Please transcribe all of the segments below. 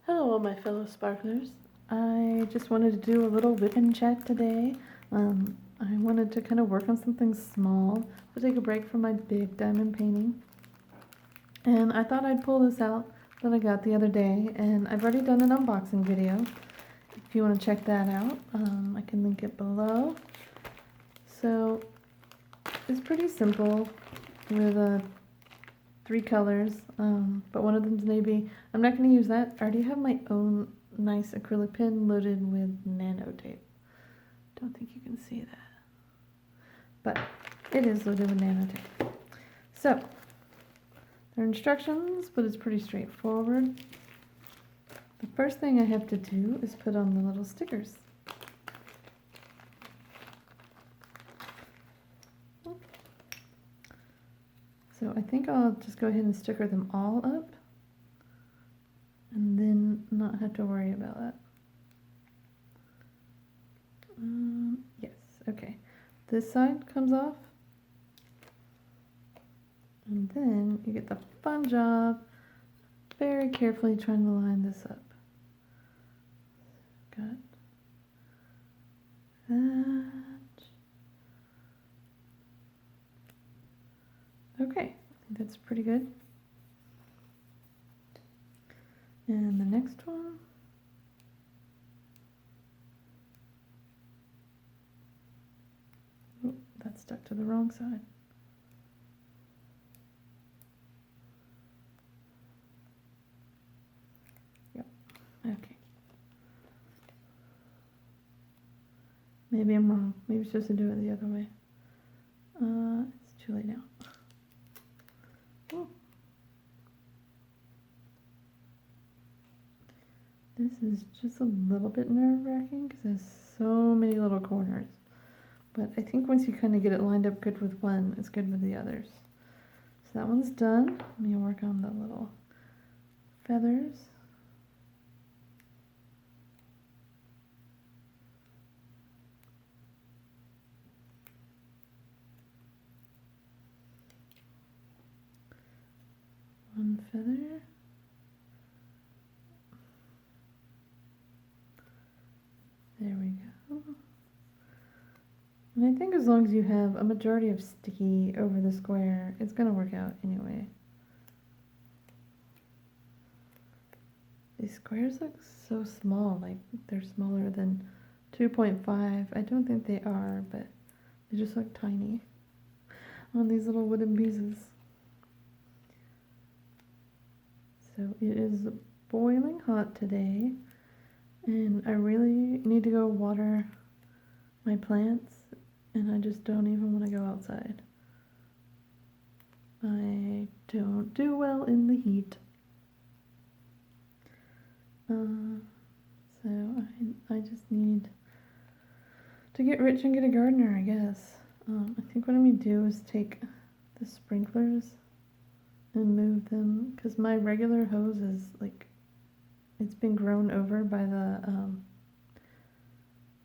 Hello, all my fellow sparklers. I just wanted to do a little whip chat today. I wanted to kind of work on something small, to take a break from my big diamond painting. And I thought I'd pull this out that I got the other day, and I've already done an unboxing video. If you want to check that out, I can link it below. So, it's pretty simple with 3 colors, but one of them's navy. I'm not going to use that. I already have my own nice acrylic pen loaded with nano tape. Don't think you can see that, but it is loaded with nano tape. So, there are instructions, but it's pretty straightforward. The first thing I have to do is put on the little stickers. So I think I'll just go ahead and sticker them all up and then not have to worry about that. Yes, okay. This side comes off, and then you get the fun job very carefully trying to line this up. Got that. Okay, I think that's pretty good. And the next one. Oh, that's stuck to the wrong side. Yep, okay. Maybe I'm wrong. Maybe it's supposed to do it the other way. It's too late now. Oh. This is just a little bit nerve-wracking because there's so many little corners. But I think once you kind of get it lined up good with one, it's good with the others. So that one's done. Let me work on the little feathers. One feather. There we go. And I think as long as you have a majority of sticky over the square, it's going to work out anyway. These squares look so small, like they're smaller than 2.5. I don't think they are, but they just look tiny on these little wooden pieces. So it is boiling hot today, and I really need to go water my plants, and I just don't even want to go outside. I don't do well in the heat. So I just need to get rich and get a gardener, I guess. I think what I'm going to do is take the sprinklers and move them, because my regular hose is like, it's been grown over by the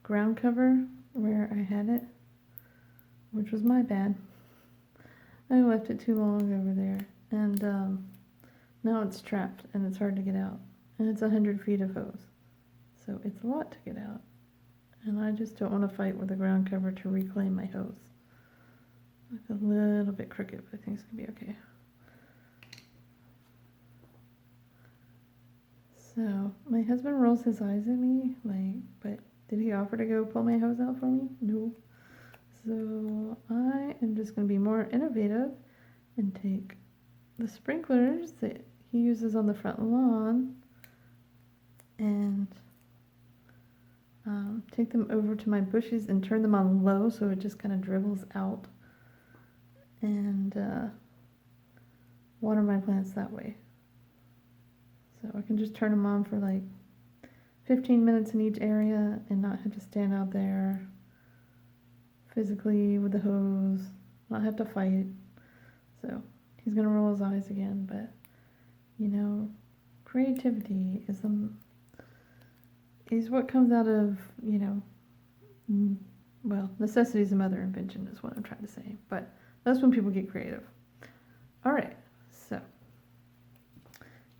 ground cover where I had it, which was my bad. I left it too long over there, and now it's trapped and it's hard to get out, and it's 100 feet of hose, so it's a lot to get out, and I just don't want to fight with the ground cover to reclaim my hose. Like a little bit crooked, but I think it's gonna be okay. So my husband rolls his eyes at me, like, but did he offer to go pull my hose out for me? No. So I am just going to be more innovative and take the sprinklers that he uses on the front lawn and take them over to my bushes and turn them on low so it just kind of dribbles out, and water my plants that way. So I can just turn them on for like 15 minutes in each area and not have to stand out there physically with the hose, not have to fight. So he's gonna roll his eyes again, but you know, creativity is what comes out of, you know, well, necessity is the mother of invention is what I'm trying to say, but that's when people get creative. All right, so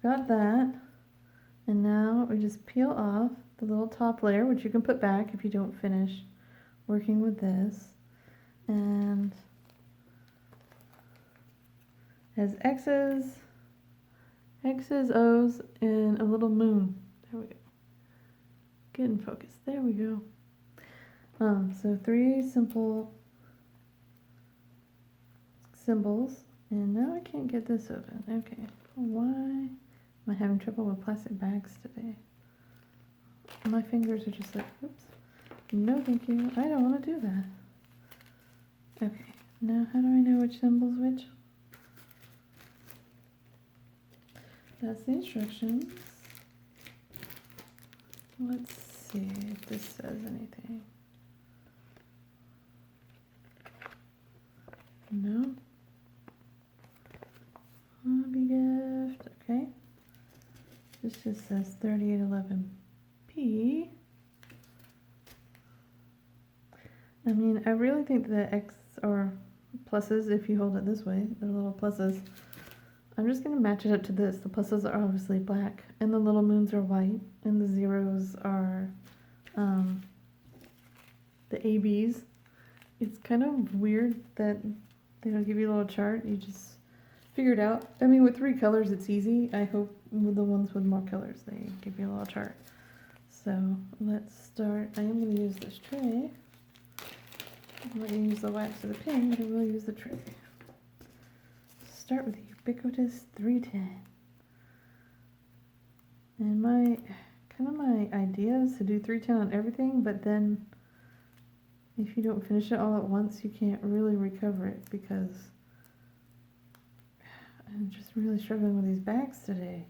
got that. And now we just peel off the little top layer, which you can put back if you don't finish working with this. And has X's, O's, and a little moon. There we go. Get in focus. There we go. So 3 simple symbols. And now I can't get this open. Okay. Why am I having trouble with plastic bags today? My fingers are just like, oops. No, thank you. I don't want to do that. Okay. Now, how do I know which symbol's which? That's the instructions. Let's see if this says anything. No. Hobby gift. Okay. This just says 3811P. I mean, I really think the X or pluses, if you hold it this way, the little pluses, I'm just going to match it up to this. The pluses are obviously black, and the little moons are white, and the zeros are the ABs. It's kind of weird that they don't give you a little chart. You just figure it out. I mean, with 3 colors, it's easy. I hope with the ones with more colors, they give you a little chart. So let's start. I am going to use this tray. I'm not going to use the wax or the pin, but I will use the tray. Start with the ubiquitous 310. And my idea is to do 310 on everything, but then if you don't finish it all at once, you can't really recover it, because I'm just really struggling with these bags today.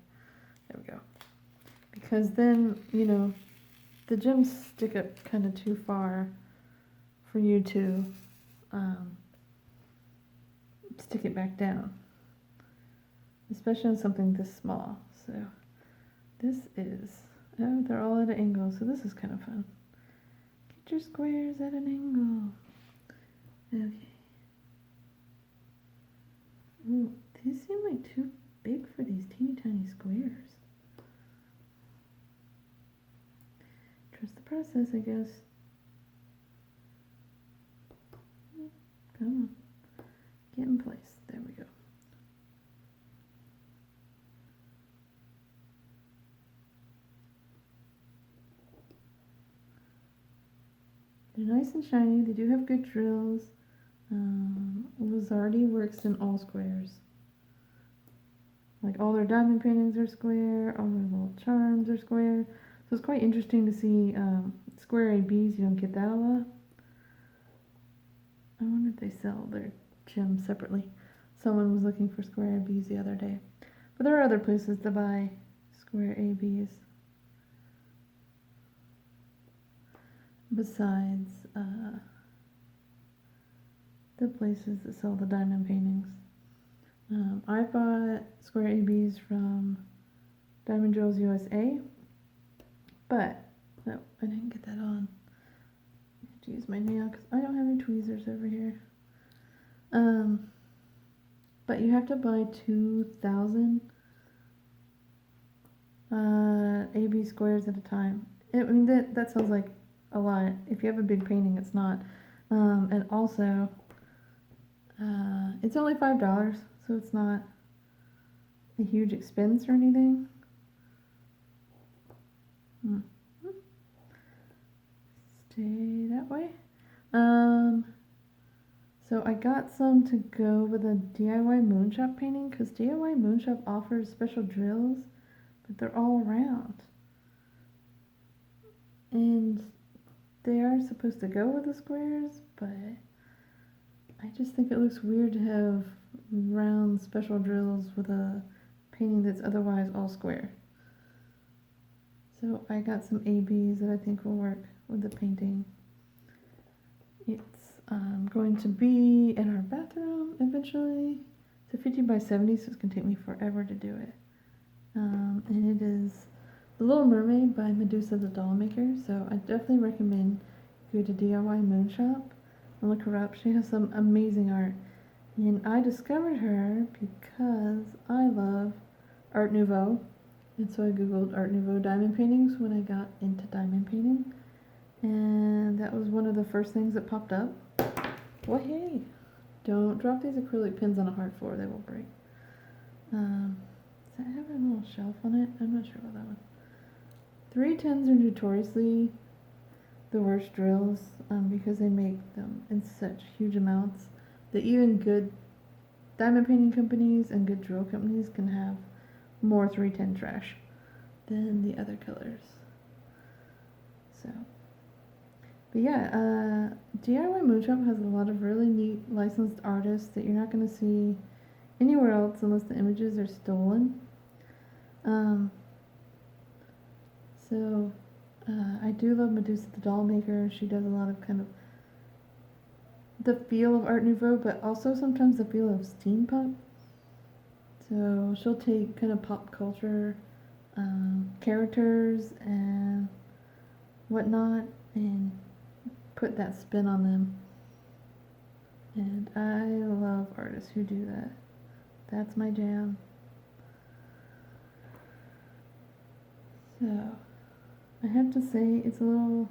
There we go. Because then, you know, the gems stick up kind of too far for you to stick it back down, especially on something this small. So this is, oh, they're all at an angle, so this is kind of fun. Get your squares at an angle. Okay. Ooh, these seem like too big for these teeny tiny squares. Trust the process, I guess. Come on. Get in place. There we go. They're nice and shiny. They do have good drills. Wizardi works in all squares. Like all their diamond paintings are square, all their little charms are square. So it's quite interesting to see square ABs. You don't get that a lot. I wonder if they sell their gems separately. Someone was looking for square ABs the other day. But there are other places to buy square ABs besides the places that sell the diamond paintings. I bought square ABs from Diamond Jewels USA, but no, I didn't get that on. I have to use my nail because I don't have any tweezers over here. But you have to buy 2,000 AB squares at a time. I mean, that sounds like a lot. If you have a big painting, it's not. And also, it's only $5, so it's not a huge expense or anything. Stay that way. So I got some to go with a DIY Moonshop painting, because DIY Moonshop offers special drills, but they're all round. And they are supposed to go with the squares, but I just think it looks weird to have round special drills with a painting that's otherwise all square. So I got some ABs that I think will work with the painting. It's going to be in our bathroom eventually. It's a 50 by 70, so it's going to take me forever to do it. And it is The Little Mermaid by Medusa the Doll Maker, so I definitely recommend you go to DIY Moonshop and look her up. She has some amazing art. And I discovered her because I love Art Nouveau, And so I googled Art Nouveau diamond paintings when I got into diamond painting, and that was one of the first things that popped up. Well, hey, don't drop these acrylic pins on a hard floor, they will break. Does that have a little shelf on it? I'm not sure about that one. 310s are notoriously the worst drills because they make them in such huge amounts that even good diamond painting companies and good drill companies can have more 310 trash than the other colors. So, but yeah, DIY Moonshop has a lot of really neat licensed artists that you're not going to see anywhere else unless the images are stolen. I do love Medusa the doll maker. She does a lot of kind of the feel of Art Nouveau, but also sometimes the feel of steampunk. So she'll take kind of pop culture characters and whatnot and put that spin on them. And I love artists who do that. That's my jam. So I have to say it's a little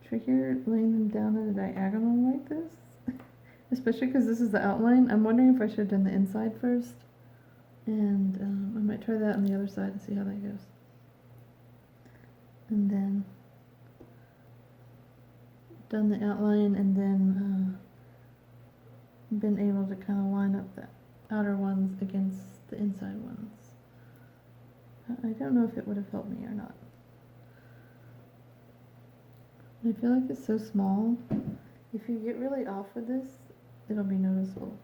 trickier laying them down at a diagonal like this, especially because this is the outline. I'm wondering if I should have done the inside first, and I might try that on the other side and see how that goes. And then done the outline, and then been able to kind of line up the outer ones against the inside ones. I don't know if it would have helped me or not. I feel like it's so small. If you get really off with this, it'll be noticeable.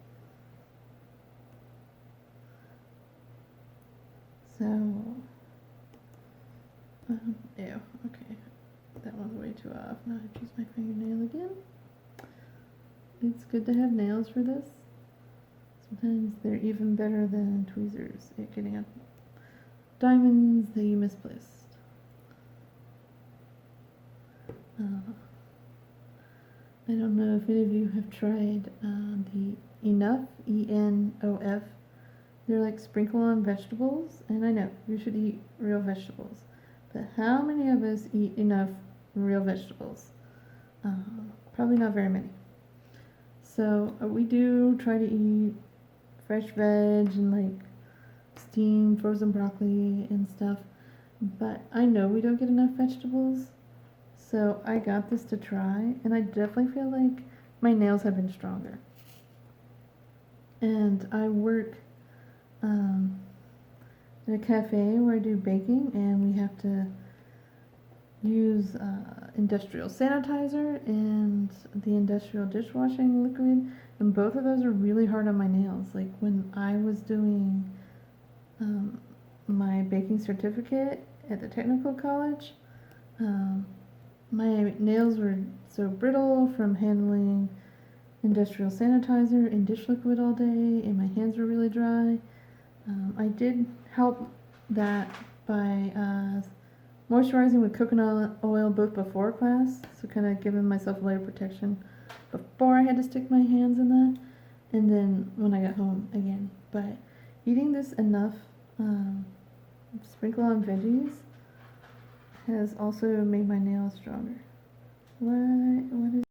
So, ew, okay. That one's way too off. Now I have to use my fingernail again. It's good to have nails for this. Sometimes they're even better than tweezers at getting at diamonds that you misplaced. I don't know if any of you have tried the Enough, E-N-O-F. They're like sprinkle on vegetables, and I know you should eat real vegetables, but how many of us eat enough real vegetables? Probably not very many. So we do try to eat fresh veg and like steamed frozen broccoli and stuff, but I know we don't get enough vegetables. So I got this to try, and I definitely feel like my nails have been stronger. And I work in a cafe where I do baking, and we have to use industrial sanitizer and the industrial dishwashing liquid, and both of those are really hard on my nails. Like when I was doing my baking certificate at the technical college, my nails were so brittle from handling industrial sanitizer and dish liquid all day, and my hands were really dry. I did help that by moisturizing with coconut oil both before class, so kind of giving myself a layer of protection before I had to stick my hands in that, and then when I got home again. But eating this enough, sprinkle on veggies, has also made my nails stronger. What is